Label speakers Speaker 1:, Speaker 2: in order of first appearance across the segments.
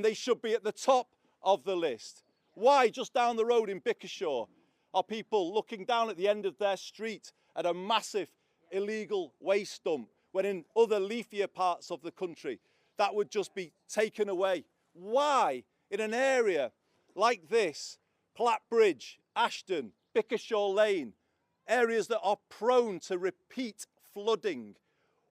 Speaker 1: they should be at the top of the list. Why, just down the road in Bickershaw, are people looking down at the end of their street at a massive illegal waste dump, when in other leafier parts of the country that would just be taken away? Why, in an area like this, Platt Bridge, Ashton, Bickershaw Lane, areas that are prone to repeat flooding,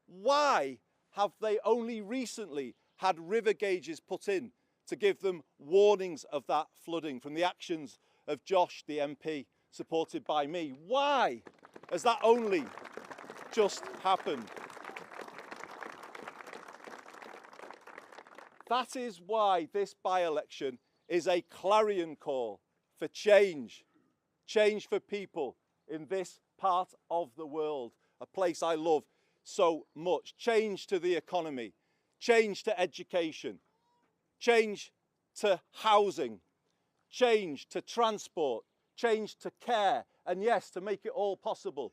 Speaker 1: why have they only recently had river gauges put in to give them warnings of that flooding from the actions of Josh, the MP, supported by me? Why has that only just happened? That is why this by-election is a clarion call for change. Change for people in this part of the world, a place I love so much. Change to the economy, change to education, change to housing, change to transport, change to care, and yes, to make it all possible,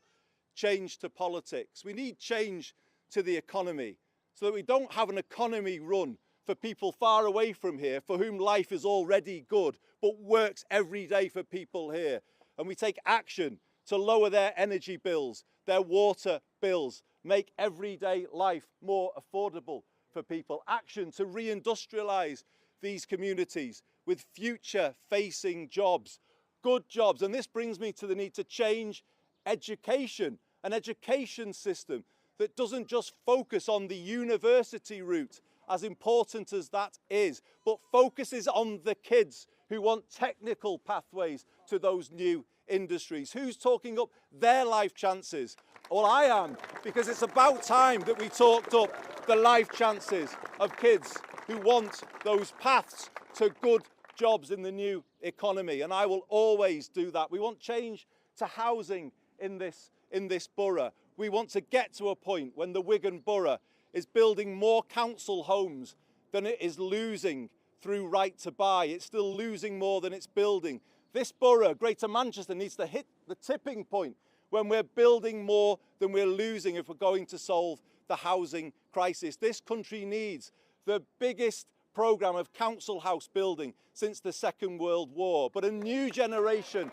Speaker 1: change to politics. We need change to the economy so that we don't have an economy run for people far away from here, for whom life is already good, but works every day for people here. And we take action to lower their energy bills, their water bills, make everyday life more affordable for people. Action to reindustrialise these communities with future-facing jobs, good jobs. And this brings me to the need to change education, an education system that doesn't just focus on the university route, as important as that is, but focuses on the kids who want technical pathways to those new industries. Who's talking up their life chances? Well, I am, because it's about time that we talked up the life chances of kids who want those paths to good jobs in the new economy, and I will always do that. We want change to housing in this borough. We want to get to a point when the Wigan Borough is building more council homes than it is losing through right to buy. It's still losing more than it's building. This borough, Greater Manchester, needs to hit the tipping point when we're building more than we're losing if we're going to solve the housing crisis. This country needs the biggest programme of council house building since the Second World War. But a new generation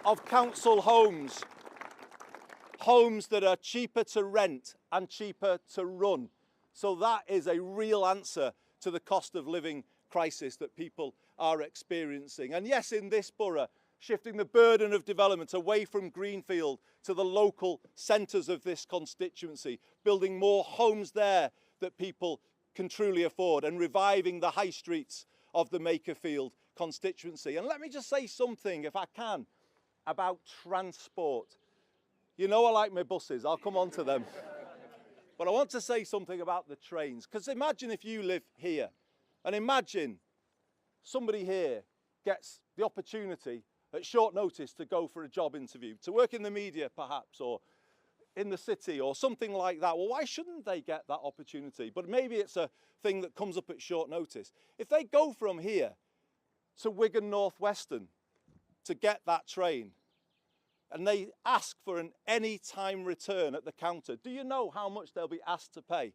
Speaker 1: of council homes that are cheaper to rent and cheaper to run. So that is a real answer to the cost of living crisis that people are experiencing. And yes, in this borough, shifting the burden of development away from Greenfield to the local centres of this constituency, building more homes there that people can truly afford, and reviving the high streets of the Makerfield constituency. And let me just say something, if I can, about transport. You know I like my buses, I'll come on to them. But I want to say something about the trains, because imagine if you live here, and imagine somebody here gets the opportunity at short notice to go for a job interview, to work in the media perhaps, or in the city, or something like that. Well, why shouldn't they get that opportunity? But maybe it's a thing that comes up at short notice. If they go from here to Wigan North Western to get that train, and they ask for an anytime return at the counter, do you know how much they'll be asked to pay?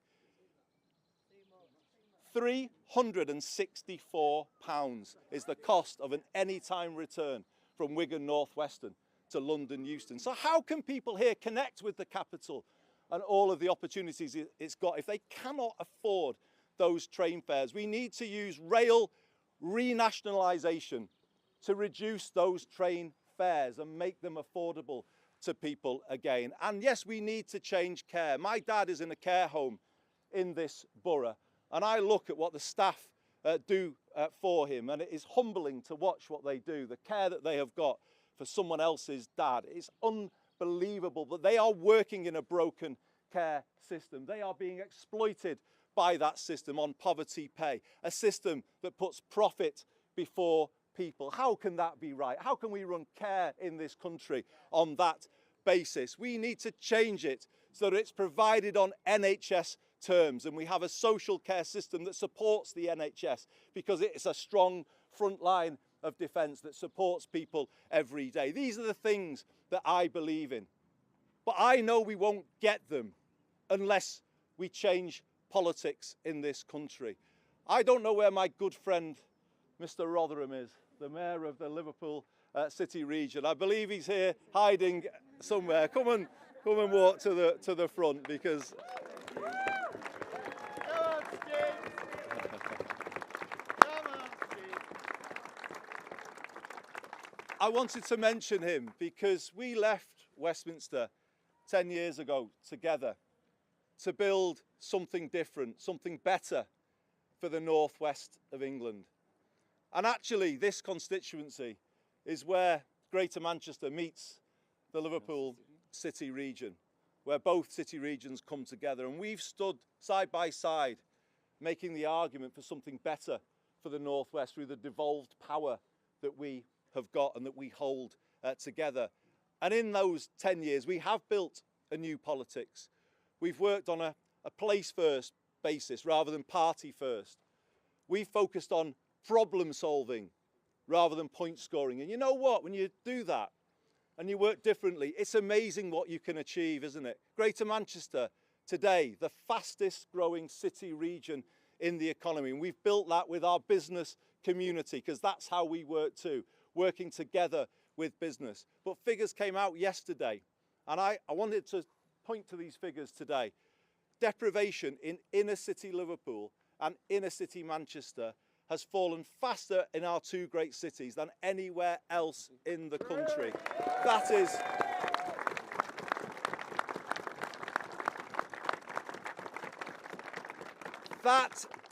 Speaker 1: £364 is the cost of an anytime return from Wigan North Western to London Euston. So how can people here connect with the capital and all of the opportunities it's got if they cannot afford those train fares? We need to use rail renationalisation to reduce those train fares and make them affordable to people again. And yes, we need to change care. My dad is in a care home in this borough, and I look at what the staff do for him, and it is humbling to watch what they do, the care that they have got for someone else's dad. It's unbelievable, but they are working in a broken care system. They are being exploited by that system on poverty pay, a system that puts profit before people. How can that be right? How can we run care in this country on that basis? We need to change it so that it's provided on NHS terms, and we have a social care system that supports the NHS because it's a strong front line of defence that supports people every day. These are the things that I believe in. But I know we won't get them unless we change politics in this country. I don't know where my good friend Mr. Rotherham is, the mayor of the Liverpool City region. I believe he's here hiding somewhere. Come and walk to the front, because I wanted to mention him because we left Westminster 10 years ago together to build something different, something better for the northwest of England. And actually, this constituency is where Greater Manchester meets the Liverpool City region, where both city regions come together. And we've stood side by side, making the argument for something better for the northwest through the devolved power that we have got and that we hold together. And in those 10 years, we have built a new politics. We've worked on a place-first basis rather than party-first. We've focused on problem-solving rather than point-scoring. And you know what? When you do that and you work differently, it's amazing what you can achieve, isn't it? Greater Manchester, today, the fastest-growing city region in the economy. And we've built that with our business community, because that's how we work too, working together with business. But figures came out yesterday, and I wanted to point to these figures today. Deprivation in inner city Liverpool and inner city Manchester has fallen faster in our two great cities than anywhere else in the country. That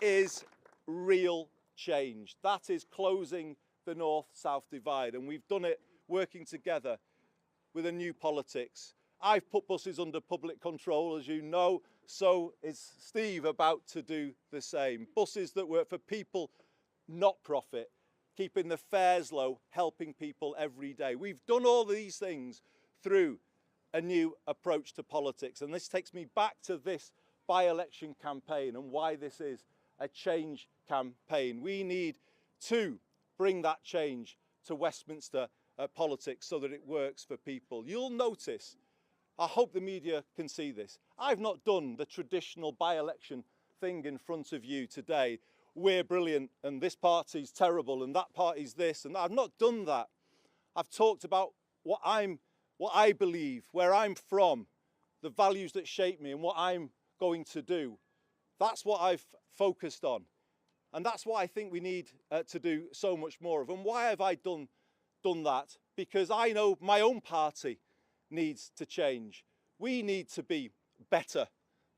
Speaker 1: is real change. That is closing the north-south divide, and we've done it working together with a new politics. I've put buses under public control, as you know, so is Steve about to do the same. Buses that work for people, not profit, keeping the fares low, helping people every day. We've done all these things through a new approach to politics, and this takes me back to this by-election campaign and why this is a change campaign. We need to bring that change to Westminster politics so that it works for people. You'll notice, I hope the media can see this, I've not done the traditional by-election thing in front of you today. We're brilliant and this party's terrible and that party's this, and I've not done that. I've talked about what I believe, where I'm from, the values that shape me and what I'm going to do. That's what I've focused on. And that's what I think we need to do so much more of. And why have I done that? Because I know my own party needs to change. We need to be better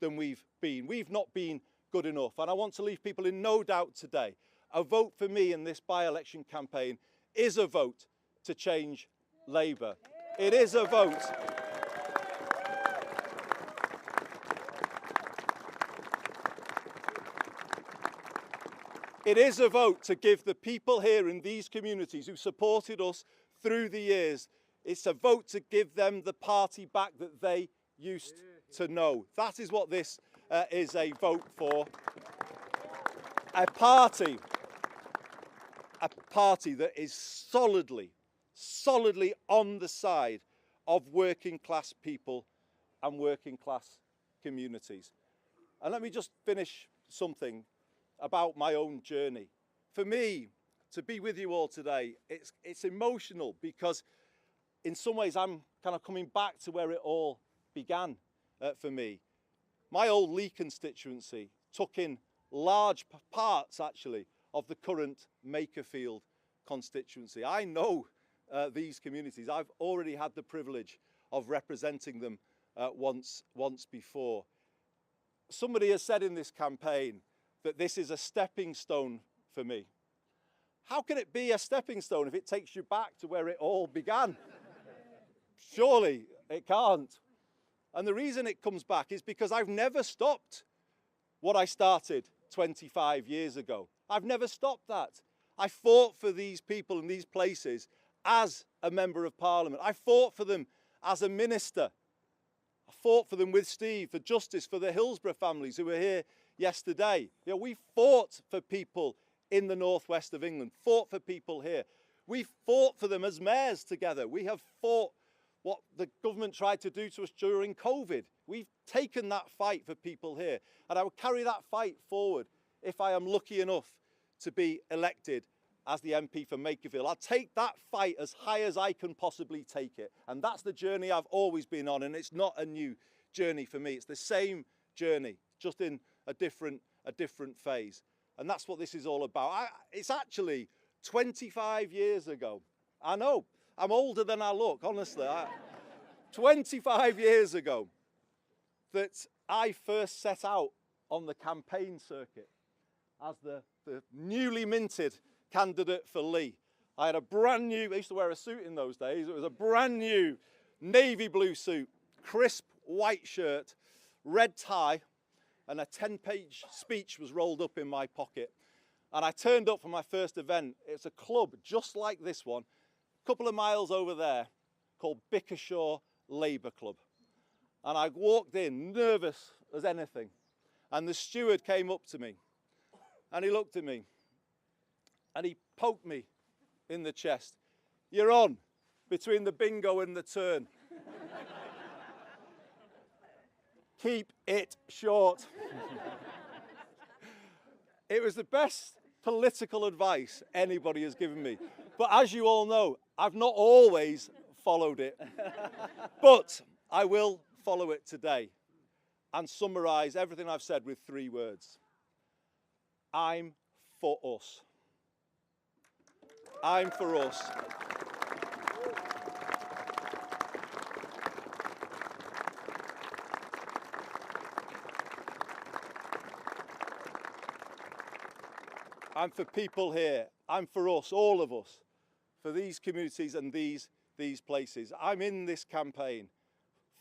Speaker 1: than we've been. We've not been good enough. And I want to leave people in no doubt today. A vote for me in this by-election campaign is a vote to change Labour. It is a vote. It is a vote to give the people here in these communities who supported us through the years, it's a vote to give them the party back that they used to know. That is what this is a vote for. A party that is solidly on the side of working class people and working class communities. And let me just finish something about my own journey. For me, to be with you all today, it's emotional because in some ways I'm kind of coming back to where it all began for me. My old Lee constituency took in large parts actually of the current Makerfield constituency. I know these communities. I've already had the privilege of representing them once before. Somebody has said in this campaign that this is a stepping stone for me. How can it be a stepping stone if it takes you back to where it all began? Surely it can't. And the reason it comes back is because I've never stopped what I started 25 years ago. I've never stopped that. I fought for these people in these places as a member of Parliament. I fought for them as a minister. I fought for them with Steve, for justice for the Hillsborough families who were here yesterday. You know, we fought for people in the northwest of England, fought for people here. We fought for them as mayors together. We have fought what the government tried to do to us during COVID. We've taken that fight for people here, and I will carry that fight forward if I am lucky enough to be elected as the MP for Makerfield. I'll take that fight as high as I can possibly take it. And that's the journey I've always been on, and it's not a new journey for me. It's the same journey, just in a different phase. And that's what this is all about. It's actually 25 years ago. I know, I'm older than I look, honestly. 25 years ago that I first set out on the campaign circuit as the newly minted candidate for Lee. I had a brand new, I used to wear a suit in those days, it was a brand new navy blue suit, crisp white shirt, red tie, and a 10-page speech was rolled up in my pocket. And I turned up for my first event. It's a club just like this one, a couple of miles over there, called Bickershaw Labour Club. And I walked in, nervous as anything. And the steward came up to me, and he looked at me, and he poked me in the chest. You're on, between the bingo and the turn. Keep it short. It was the best political advice anybody has given me. But as you all know, I've not always followed it. But I will follow it today and summarise everything I've said with 3 words. I'm for us. I'm for us. I'm for people here. I'm for us, all of us, for these communities and these places. I'm in this campaign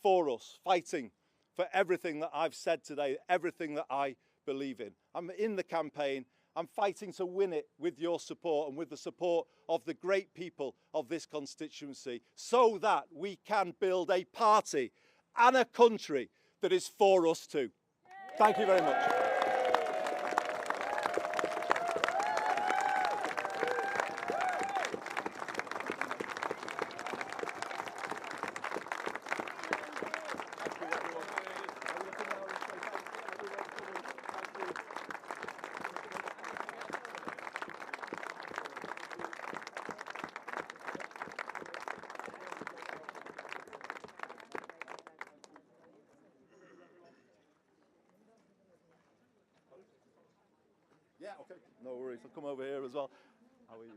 Speaker 1: for us, fighting for everything that I've said today, everything that I believe in. I'm in the campaign. I'm fighting to win it with your support and with the support of the great people of this constituency, so that we can build a party and a country that is for us too. Thank you very much. Yeah, okay. No worries. I'll come over here as well. How are you?